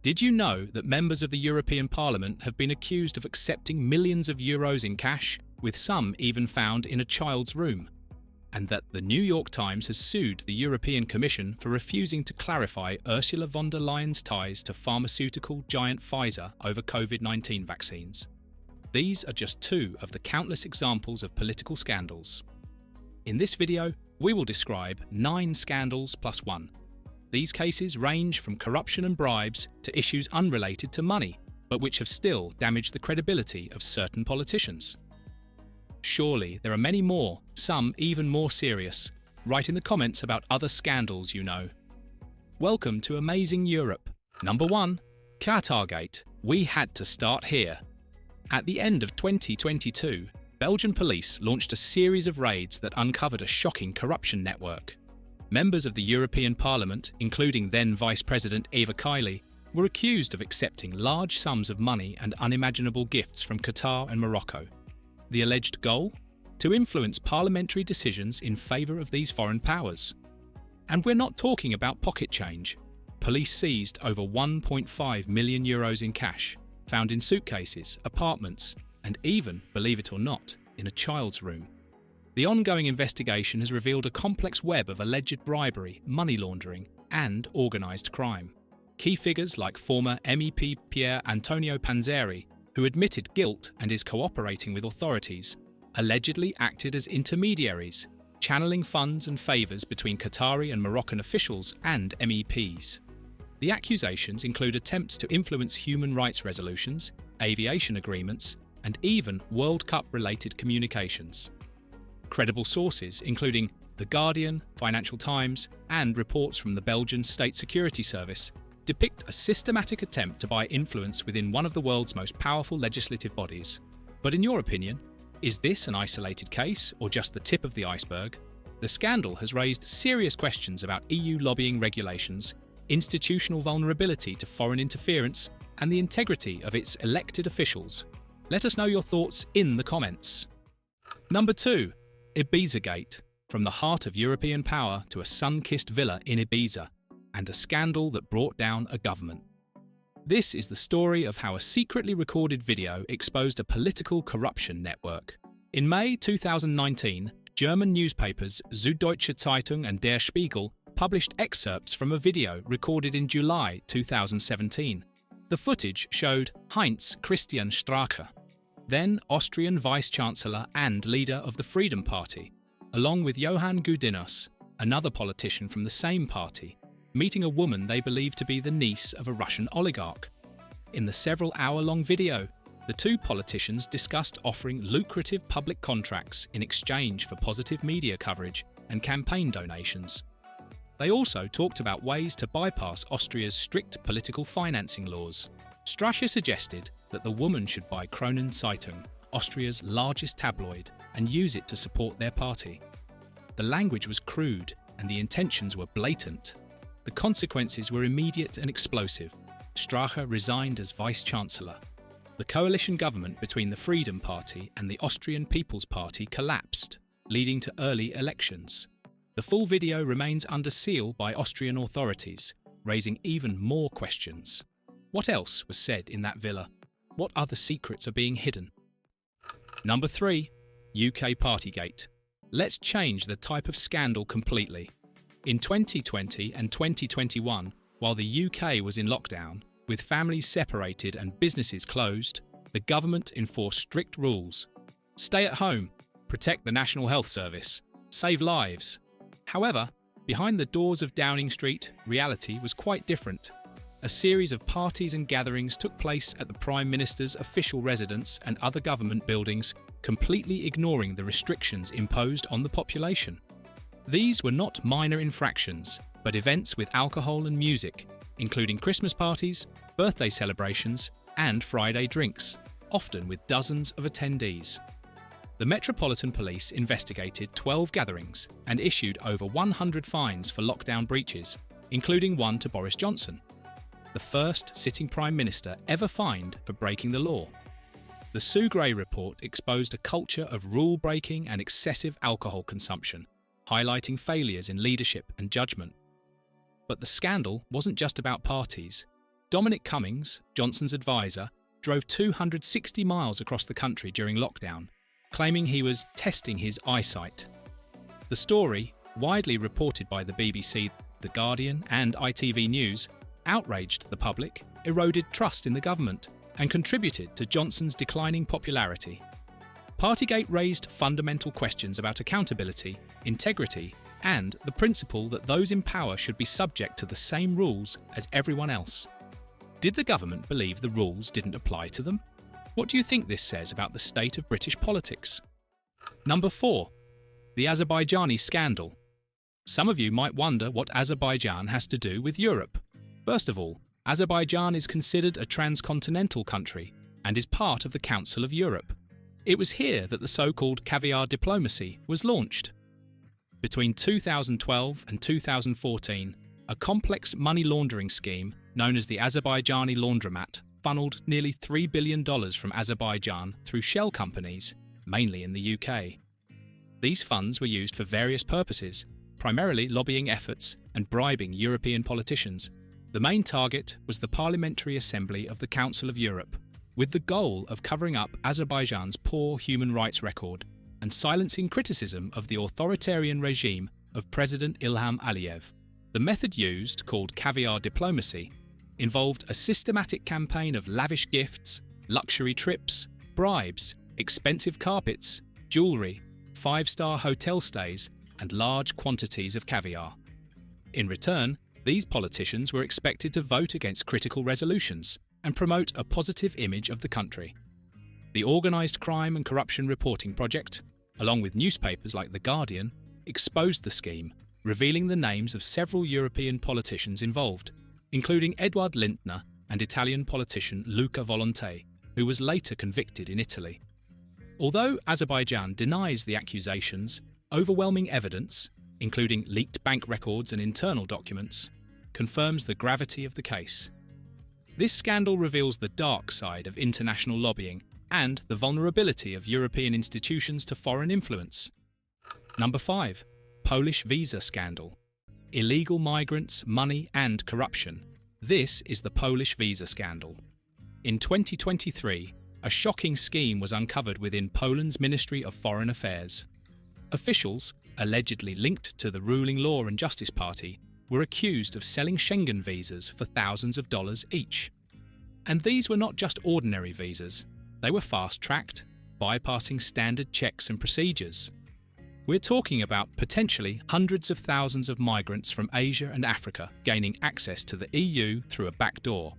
Did you know that members of the European Parliament have been accused of accepting millions of euros in cash, with some even found in a child's room? And that the New York Times has sued the European Commission for refusing to clarify Ursula von der Leyen's ties to pharmaceutical giant Pfizer over COVID-19 vaccines. These are just two of the countless examples of political scandals. In this video, we will describe 9 scandals plus 1. These cases range from corruption and bribes to issues unrelated to money, but which have still damaged the credibility of certain politicians. Surely there are many more, some even more serious. Write in the comments about other scandals you know. Welcome to Amazing Europe. Number 1. Qatar-Gate. We had to start here. At the end of 2022, Belgian police launched a series of raids that uncovered a shocking corruption network. Members of the European Parliament, including then Vice President Eva Kaili, were accused of accepting large sums of money and unimaginable gifts from Qatar and Morocco. The alleged goal? To influence parliamentary decisions in favour of these foreign powers. And we're not talking about pocket change. Police seized over 1.5 million euros in cash, found in suitcases, apartments, and even, believe it or not, in a child's room. The ongoing investigation has revealed a complex web of alleged bribery, money laundering, and organised crime. Key figures like former MEP Pier Antonio Panzeri, who admitted guilt and is cooperating with authorities, allegedly acted as intermediaries, channeling funds and favours between Qatari and Moroccan officials and MEPs. The accusations include attempts to influence human rights resolutions, aviation agreements, and even World Cup-related communications. Credible sources, including The Guardian, Financial Times, and reports from the Belgian State Security Service, depict a systematic attempt to buy influence within one of the world's most powerful legislative bodies. But in your opinion, is this an isolated case or just the tip of the iceberg? The scandal has raised serious questions about EU lobbying regulations, institutional vulnerability to foreign interference, and the integrity of its elected officials. Let us know your thoughts in the comments. Number 2. IBIZA-GATE. From the heart of European power to a sun-kissed villa in Ibiza, and a scandal that brought down a government. This is the story of how a secretly recorded video exposed a political corruption network. In May 2019, German newspapers Süddeutsche Zeitung and Der Spiegel published excerpts from a video recorded in July 2017. The footage showed Heinz Christian Strache, then Austrian Vice-Chancellor and leader of the Freedom Party, along with Johann Gudenus, another politician from the same party, meeting a woman they believe to be the niece of a Russian oligarch. In the several hour-long video, the two politicians discussed offering lucrative public contracts in exchange for positive media coverage and campaign donations. They also talked about ways to bypass Austria's strict political financing laws. Strache suggested that the woman should buy Kronen Zeitung, Austria's largest tabloid, and use it to support their party. The language was crude and the intentions were blatant. The consequences were immediate and explosive. Strache resigned as Vice-Chancellor. The coalition government between the Freedom Party and the Austrian People's Party collapsed, leading to early elections. The full video remains under seal by Austrian authorities, raising even more questions. What else was said in that villa? What other secrets are being hidden? Number 3. UK Partygate. Let's change the type of scandal completely. In 2020 and 2021, while the UK was in lockdown, with families separated and businesses closed, the government enforced strict rules. Stay at home, protect the National Health Service, save lives. However, behind the doors of Downing Street, reality was quite different. A series of parties and gatherings took place at the Prime Minister's official residence and other government buildings, completely ignoring the restrictions imposed on the population. These were not minor infractions, but events with alcohol and music, including Christmas parties, birthday celebrations, and Friday drinks, often with dozens of attendees. The Metropolitan Police investigated 12 gatherings and issued over 100 fines for lockdown breaches, including one to Boris Johnson, the first sitting Prime Minister ever fined for breaking the law. The Sue Gray report exposed a culture of rule-breaking and excessive alcohol consumption, highlighting failures in leadership and judgment. But the scandal wasn't just about parties. Dominic Cummings, Johnson's advisor, drove 260 miles across the country during lockdown, claiming he was testing his eyesight. The story, widely reported by the BBC, The Guardian and ITV News, outraged the public, eroded trust in the government, and contributed to Johnson's declining popularity. Partygate raised fundamental questions about accountability, integrity, and the principle that those in power should be subject to the same rules as everyone else. Did the government believe the rules didn't apply to them? What do you think this says about the state of British politics? Number 4. The Azerbaijani scandal. Some of you might wonder what Azerbaijan has to do with Europe. First of all, Azerbaijan is considered a transcontinental country and is part of the Council of Europe. It was here that the so-called caviar diplomacy was launched. Between 2012 and 2014, a complex money laundering scheme known as the Azerbaijani Laundromat funneled nearly $3 billion from Azerbaijan through shell companies, mainly in the UK. These funds were used for various purposes, primarily lobbying efforts and bribing European politicians. The main target was the Parliamentary Assembly of the Council of Europe, with the goal of covering up Azerbaijan's poor human rights record and silencing criticism of the authoritarian regime of President Ilham Aliyev. The method used, called caviar diplomacy, involved a systematic campaign of lavish gifts, luxury trips, bribes, expensive carpets, jewellery, 5-star hotel stays, and large quantities of caviar. In return, these politicians were expected to vote against critical resolutions and promote a positive image of the country. The Organised Crime and Corruption Reporting Project, along with newspapers like The Guardian, exposed the scheme, revealing the names of several European politicians involved, including Edward Lindner and Italian politician Luca Volonté, who was later convicted in Italy. Although Azerbaijan denies the accusations, overwhelming evidence, including leaked bank records and internal documents, confirms the gravity of the case. This scandal reveals the dark side of international lobbying and the vulnerability of European institutions to foreign influence. Number 5. Polish visa scandal. Illegal migrants, money and corruption. This is the Polish visa scandal. In 2023, a shocking scheme was uncovered within Poland's Ministry of Foreign Affairs. Officials, allegedly linked to the ruling Law and Justice Party, were accused of selling Schengen visas for thousands of dollars each. And these were not just ordinary visas. They were fast-tracked, bypassing standard checks and procedures. We're talking about potentially hundreds of thousands of migrants from Asia and Africa gaining access to the EU through a backdoor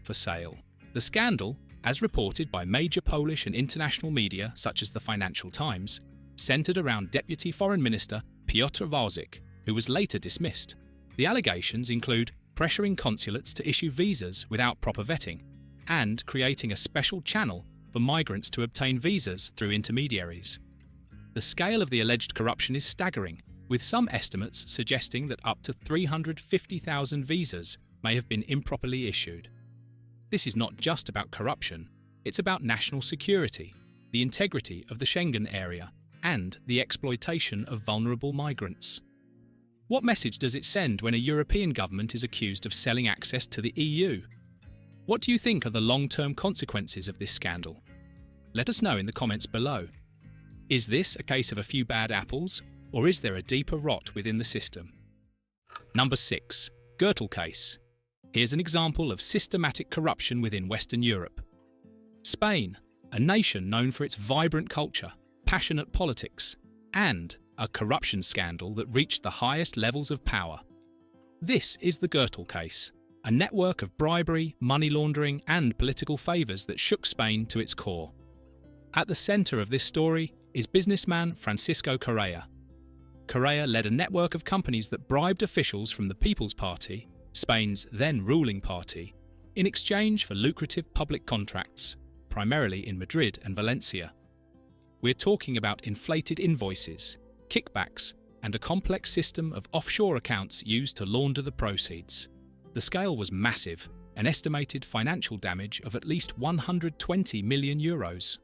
for sale. The scandal, as reported by major Polish and international media such as the Financial Times, centered around Deputy Foreign Minister Piotr Wawrzyk, who was later dismissed. The allegations include pressuring consulates to issue visas without proper vetting and creating a special channel for migrants to obtain visas through intermediaries. The scale of the alleged corruption is staggering, with some estimates suggesting that up to 350,000 visas may have been improperly issued. This is not just about corruption, it's about national security, the integrity of the Schengen area, and the exploitation of vulnerable migrants. What message does it send when a European government is accused of selling access to the EU? What do you think are the long-term consequences of this scandal? Let us know in the comments below. Is this a case of a few bad apples, or is there a deeper rot within the system? Number 6. Gürtel case. Here's an example of systematic corruption within Western Europe. Spain, a nation known for its vibrant culture, passionate politics, and a corruption scandal that reached the highest levels of power. This is the Gürtel case, a network of bribery, money laundering, and political favours that shook Spain to its core. At the centre of this story is businessman Francisco Correa. Correa led a network of companies that bribed officials from the People's Party, Spain's then ruling party, in exchange for lucrative public contracts, primarily in Madrid and Valencia. We're talking about inflated invoices, kickbacks, and a complex system of offshore accounts used to launder the proceeds. The scale was massive, an estimated financial damage of at least 120 million euros.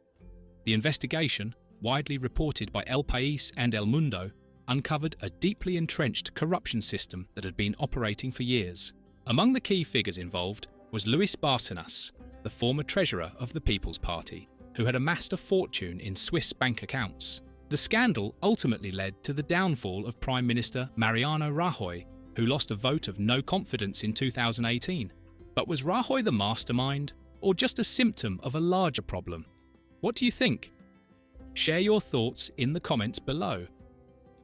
The investigation, widely reported by El País and El Mundo, uncovered a deeply entrenched corruption system that had been operating for years. Among the key figures involved was Luis Bárcenas, the former treasurer of the People's Party, who had amassed a fortune in Swiss bank accounts. The scandal ultimately led to the downfall of Prime Minister Mariano Rajoy, who lost a vote of no confidence in 2018. But was Rajoy the mastermind, or just a symptom of a larger problem? What do you think? Share your thoughts in the comments below.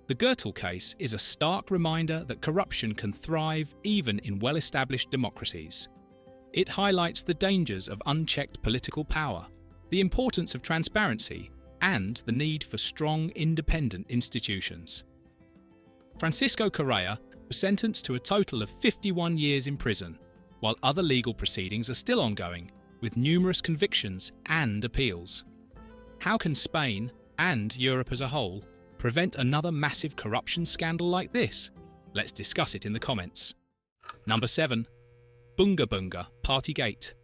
The Gürtel case is a stark reminder that corruption can thrive even in well-established democracies. It highlights the dangers of unchecked political power, the importance of transparency, and the need for strong, independent institutions. Francisco Correa was sentenced to a total of 51 years in prison, while other legal proceedings are still ongoing, with numerous convictions and appeals. How can Spain, and Europe as a whole, prevent another massive corruption scandal like this? Let's discuss it in the comments. Number 7. Bunga Bunga Partygate.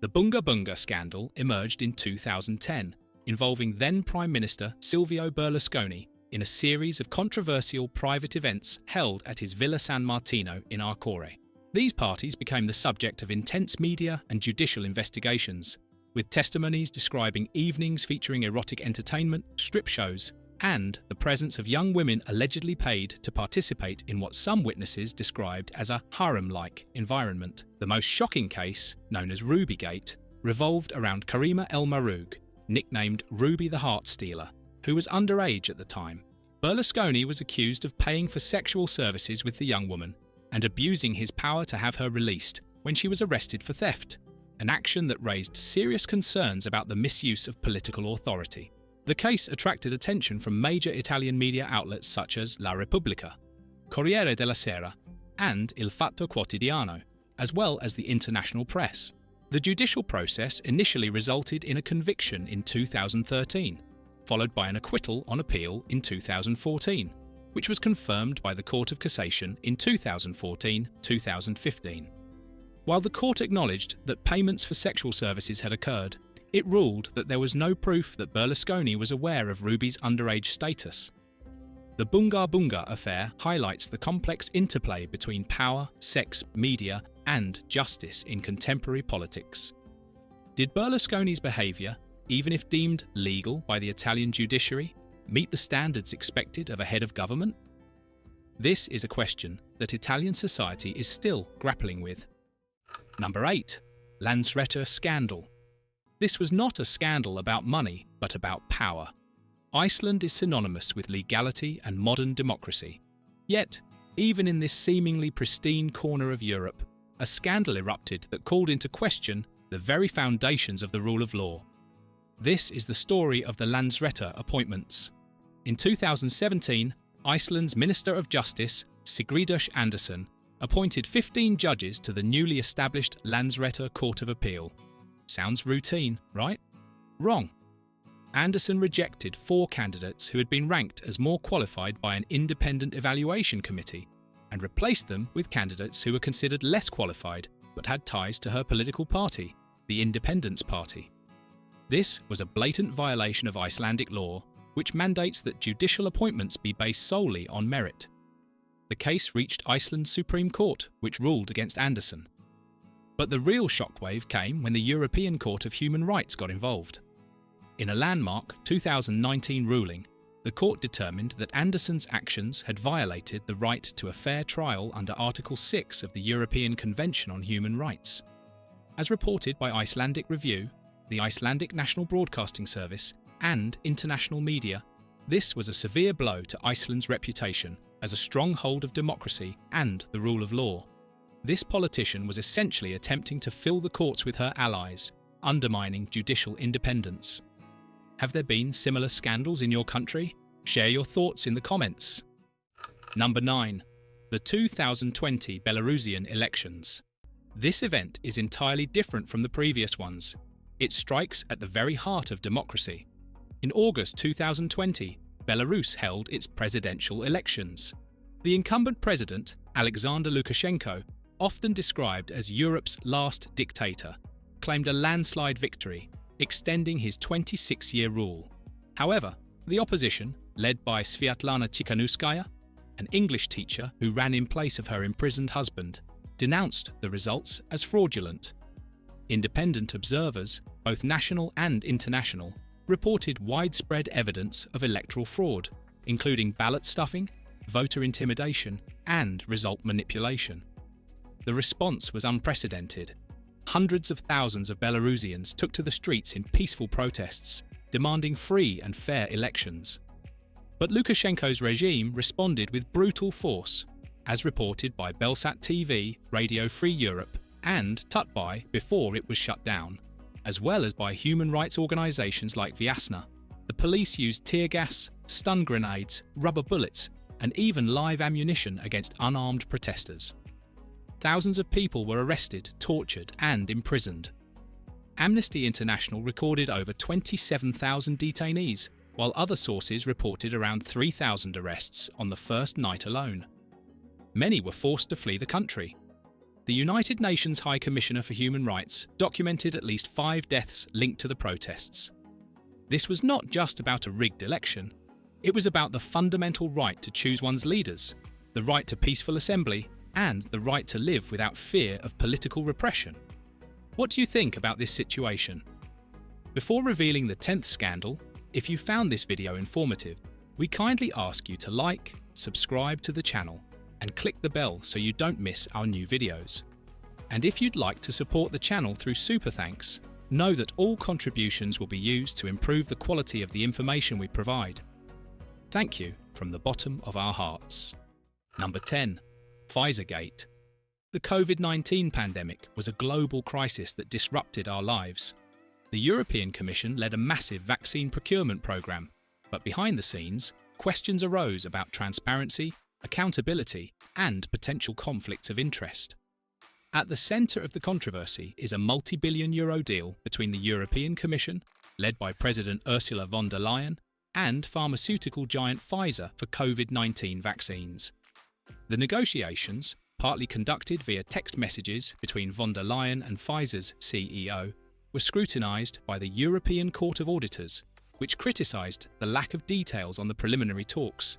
The Bunga Bunga scandal emerged in 2010, involving then Prime Minister Silvio Berlusconi in a series of controversial private events held at his Villa San Martino in Arcore. These parties became the subject of intense media and judicial investigations, with testimonies describing evenings featuring erotic entertainment, strip shows, and the presence of young women allegedly paid to participate in what some witnesses described as a harem-like environment. The most shocking case, known as Ruby-Gate, revolved around Karima El Maroug, nicknamed Ruby the Heart Stealer, who was underage at the time. Berlusconi was accused of paying for sexual services with the young woman and abusing his power to have her released when she was arrested for theft, an action that raised serious concerns about the misuse of political authority. The case attracted attention from major Italian media outlets such as La Repubblica, Corriere della Sera, and Il Fatto Quotidiano, as well as the international press. The judicial process initially resulted in a conviction in 2013, followed by an acquittal on appeal in 2014, which was confirmed by the Court of Cassation in 2014-2015. While the court acknowledged that payments for sexual services had occurred, it ruled that there was no proof that Berlusconi was aware of Ruby's underage status. The Bunga Bunga affair highlights the complex interplay between power, sex, media, and justice in contemporary politics. Did Berlusconi's behaviour, even if deemed legal by the Italian judiciary, meet the standards expected of a head of government? This is a question that Italian society is still grappling with. Number 8. Landsretter Scandal. This was not a scandal about money, but about power. Iceland is synonymous with legality and modern democracy. Yet, even in this seemingly pristine corner of Europe, a scandal erupted that called into question the very foundations of the rule of law. This is the story of the Landsretter appointments. In 2017, Iceland's Minister of Justice, Sigríður Andersen, appointed 15 judges to the newly established Landsretter Court of Appeal. Sounds routine, right? Wrong. Andersen rejected 4 candidates who had been ranked as more qualified by an independent evaluation committee and replaced them with candidates who were considered less qualified but had ties to her political party, the Independence Party. This was a blatant violation of Icelandic law, which mandates that judicial appointments be based solely on merit. The case reached Iceland's Supreme Court, which ruled against Andersen. But the real shockwave came when the European Court of Human Rights got involved. In a landmark 2019 ruling, the court determined that Andersen's actions had violated the right to a fair trial under Article 6 of the European Convention on Human Rights. As reported by Icelandic Review, the Icelandic National Broadcasting Service, and international media, this was a severe blow to Iceland's reputation as a stronghold of democracy and the rule of law. This politician was essentially attempting to fill the courts with her allies, undermining judicial independence. Have there been similar scandals in your country? Share your thoughts in the comments. Number 9. The 2020 Belarusian elections. This event is entirely different from the previous ones. It strikes at the very heart of democracy. In August 2020, Belarus held its presidential elections. The incumbent president, Alexander Lukashenko, often described as Europe's last dictator, claimed a landslide victory, extending his 26-year rule. However, the opposition, led by Sviatlana Tsikhanouskaya, an English teacher who ran in place of her imprisoned husband, denounced the results as fraudulent. Independent observers, both national and international, reported widespread evidence of electoral fraud, including ballot stuffing, voter intimidation, and result manipulation. The response was unprecedented. Hundreds of thousands of Belarusians took to the streets in peaceful protests, demanding free and fair elections. But Lukashenko's regime responded with brutal force, as reported by Belsat TV, Radio Free Europe, and Tutby before it was shut down, as well as by human rights organisations like Vyasna. The police used tear gas, stun grenades, rubber bullets, and even live ammunition against unarmed protesters. Thousands of people were arrested, tortured, and imprisoned. Amnesty International recorded over 27,000 detainees, while other sources reported around 3,000 arrests on the first night alone. Many were forced to flee the country. The United Nations High Commissioner for Human Rights documented at least 5 deaths linked to the protests. This was not just about a rigged election. It was about the fundamental right to choose one's leaders, the right to peaceful assembly, and the right to live without fear of political repression. What do you think about this situation? Before revealing the 10th scandal, if you found this video informative, we kindly ask you to like, subscribe to the channel, and click the bell so you don't miss our new videos. And if you'd like to support the channel through Super Thanks, know that all contributions will be used to improve the quality of the information we provide. Thank you from the bottom of our hearts. Number 10. Pfizer-GATE. The COVID-19 pandemic was a global crisis that disrupted our lives. The European Commission led a massive vaccine procurement program, but behind the scenes, questions arose about transparency, accountability, and potential conflicts of interest. At the centre of the controversy is a multi-billion euro deal between the European Commission, led by President Ursula von der Leyen, and pharmaceutical giant Pfizer for COVID-19 vaccines. The negotiations, partly conducted via text messages between von der Leyen and Pfizer's CEO, were scrutinised by the European Court of Auditors, which criticised the lack of details on the preliminary talks.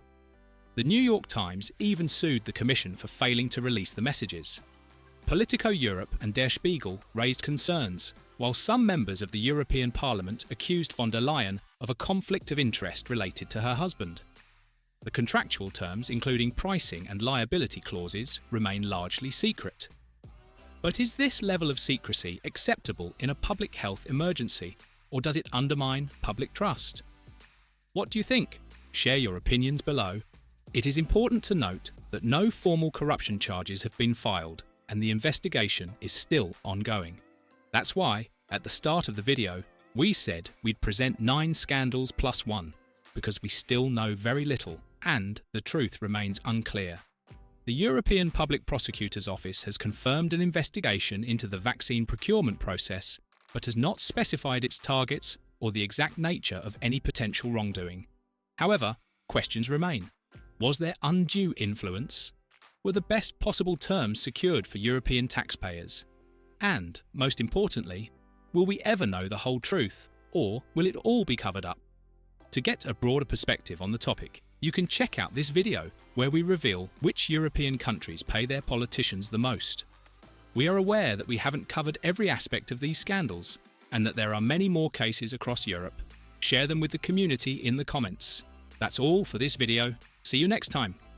The New York Times even sued the Commission for failing to release the messages. Politico Europe and Der Spiegel raised concerns, while some members of the European Parliament accused von der Leyen of a conflict of interest related to her husband. The contractual terms, including pricing and liability clauses, remain largely secret. But is this level of secrecy acceptable in a public health emergency, or does it undermine public trust? What do you think? Share your opinions below. It is important to note that no formal corruption charges have been filed, and the investigation is still ongoing. That's why, at the start of the video, we said we'd present 9 scandals plus 1, because we still know very little, and the truth remains unclear. The European Public Prosecutor's Office has confirmed an investigation into the vaccine procurement process, but has not specified its targets or the exact nature of any potential wrongdoing. However, questions remain. Was there undue influence? Were the best possible terms secured for European taxpayers? And, most importantly, will we ever know the whole truth, or will it all be covered up? To get a broader perspective on the topic, you can check out this video where we reveal which European countries pay their politicians the most. We are aware that we haven't covered every aspect of these scandals, and that there are many more cases across Europe. Share them with the community in the comments. That's all for this video. See you next time.